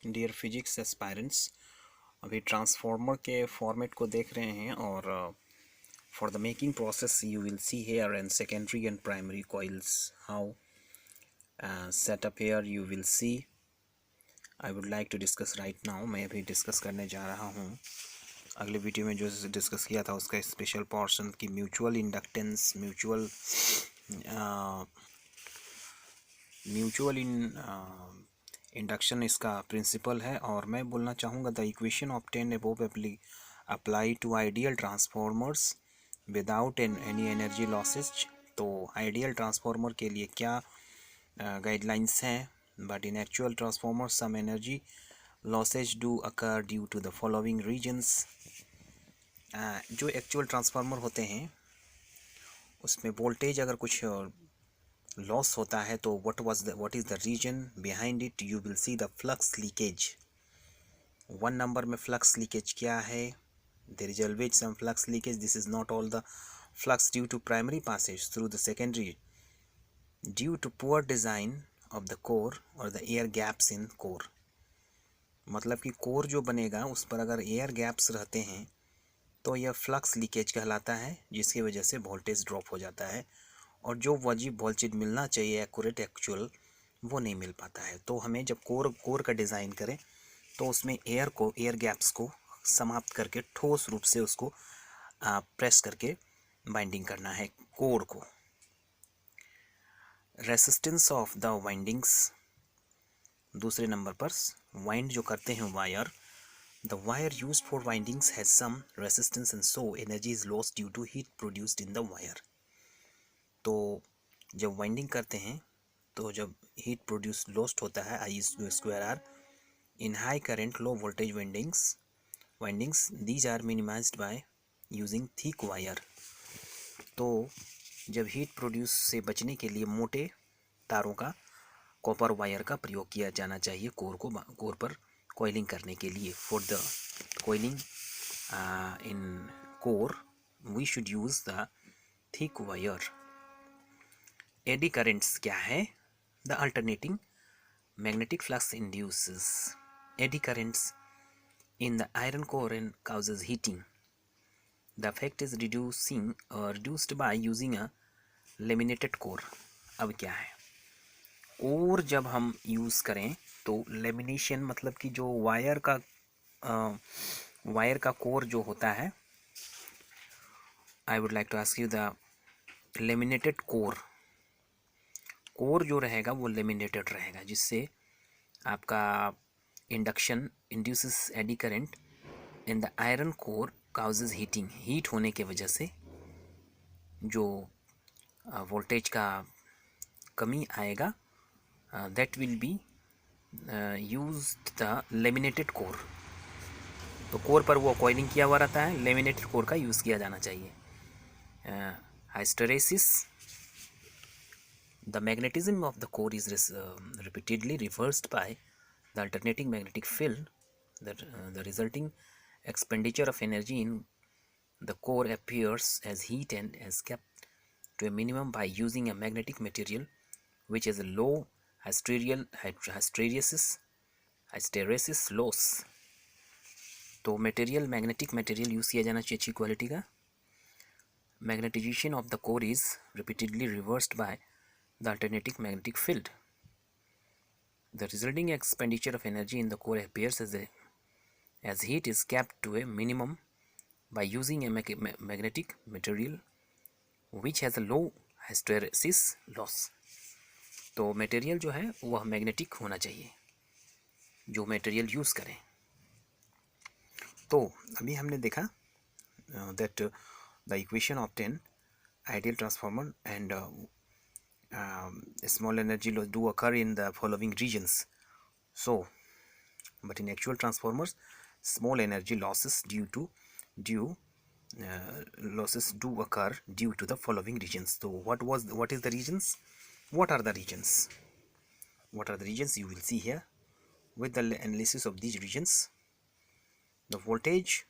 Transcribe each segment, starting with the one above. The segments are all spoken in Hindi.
डियर फिजिक्स एस्पायरेंट्स, अभी ट्रांसफार्मर के फॉर्मेट को देख रहे हैं और for the making process you will see here and secondary and primary coils how setup here you will see. I would like to discuss right now. मैं अभी डिस्कस करने जा रहा हूँ। अगले वीडियो में जो डिस्कस किया था उसका स्पेशल पोर्शन की म्यूचुअल इंडक्टेंस, म्यूचुअल इंडक्शन इसका प्रिंसिपल है। और मैं बोलना चाहूँगा the equation obtained above apply to ideal transformers without any energy losses. तो आइडियल ट्रांसफॉर्मर के लिए क्या गाइडलाइंस हैं, but in actual transformer some energy losses do occur due to the following reasons. जो एक्चुअल ट्रांसफार्मर होते हैं उसमें वोल्टेज अगर कुछ लॉस होता है तो what is the reason behind it, you will see the flux leakage। 1 number में flux leakage क्या है? there is always some flux leakage. This is not all the flux due to primary passage through the secondary due to poor design of the core or the air gaps in core। मतलब कि कोर जो बनेगा उस पर अगर एयर गैप्स रहते हैं तो यह फ्लक्स लीकेज कहलाता है, जिसकी वजह से वोल्टेज ड्रॉप हो जाता है और जो वाजिब वोल्टेज मिलना चाहिए एक्यूरेट एक्चुअल वो नहीं मिल पाता है। तो हमें जब कोर का डिज़ाइन करें तो उसमें एयर गैप्स को समाप्त करके ठोस रूप से उसको प्रेस करके बाइंडिंग करना है कोर को। रेसिस्टेंस ऑफ द वाइंडिंग्स, दूसरे नंबर पर वाइंड जो करते हैं wire, the wire used for windings has some resistance and so energy is lost due to heat produced in the wire. तो जब वाइंडिंग करते हैं तो जब हीट प्रोड्यूस लॉस्ट होता है I square R in high current low voltage windings these are minimized by using thick wire. तो जब हीट प्रोड्यूस से बचने के लिए मोटे तारों का कॉपर वायर का प्रयोग किया जाना चाहिए कोर पर कॉइलिंग करने के लिए। For the coiling in core we should use the thick wire. Eddy currents क्या है? The alternating magnetic flux induces eddy currents in the iron core and causes heating. The effect is reduced by using a laminated core। अब क्या है, कोर जब हम यूज़ करें तो लेमिनेशन मतलब कि जो वायर का कोर जो होता है, I would like to ask you the laminated core जो रहेगा वो लेमिनेटेड रहेगा, जिससे आपका induction induces eddy current in the iron core causes heating. Heat होने के वजह से जो वोल्टेज का कमी आएगा that will be used the laminated core. तो कोर पर वो कॉइलिंग किया हुआ रहता है, लेमिनेटेड कोर का यूज़ किया जाना चाहिए। हाइस्टेरेसिस, the magnetism of the core is repeatedly reversed by the alternating magnetic field. The resulting expenditure of energy in the core appears as heat and is kept to a minimum by using a magnetic material which has a low hysteresis loss। तो मैग्नेटिक मटेरियल यूज़ किया जाना चाहिए अच्छी क्वालिटी का। Magnetization of the core is repeatedly reversed by the alternating magnetic field. The resulting expenditure of energy in the core appears as heat is kept to a minimum by using a magnetic material which has a low hysteresis loss। तो मटेरियल जो है वह मैग्नेटिक होना चाहिए जो मटेरियल यूज़ करें। तो अभी हमने देखा that the equation obtain ideal transformer and small energy loss do occur in the following regions। So but in actual transformers small energy losses losses do occur due to the following regions। So what is the regions? What are the regions? You will see here. With the analysis of these regions, the voltage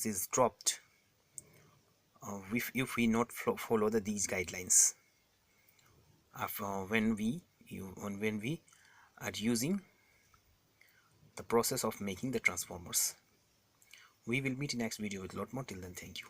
is dropped if we not follow these guidelines. When we are using the process of making the transformers. We will meet in next video with lot more. Till then, thank you.